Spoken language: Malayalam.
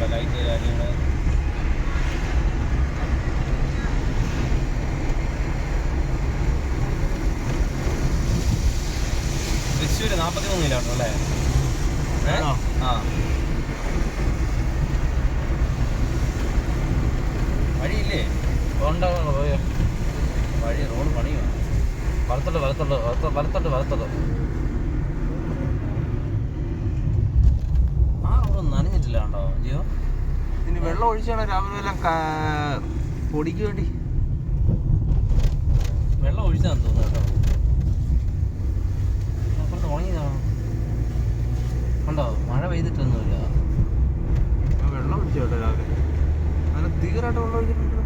ഉണ്ടോ ലൈറ്റ് കാര്യങ്ങൾ. തൃശ്ശൂർ 43 കിലോമീറ്റർ അല്ലേ? ആ വഴിയില്ലേ? വഴി റോഡ് പണിയോ? വലത്തോട്ട് ആ റോഡ് നനഞ്ഞിട്ടില്ല കേട്ടോ ജിയോ. ഇതിന് വെള്ളം ഒഴിച്ചാണ് രാവിലെ എല്ലാം പൊടിക്ക് വേണ്ടി വെള്ളം ഒഴിച്ചാന്ന് തോന്നുന്നു കേട്ടോ. അപ്പുറത്ത് ഉണങ്ങിയതാണോ കണ്ടോ? മഴ പെയ്തിട്ടൊന്നുമില്ല. വെള്ളം ഒഴിച്ചു കേട്ടോ രാവിലെ. അങ്ങനെ തീരായിട്ട് വെള്ളം ഒഴിച്ചിട്ടുണ്ടോ?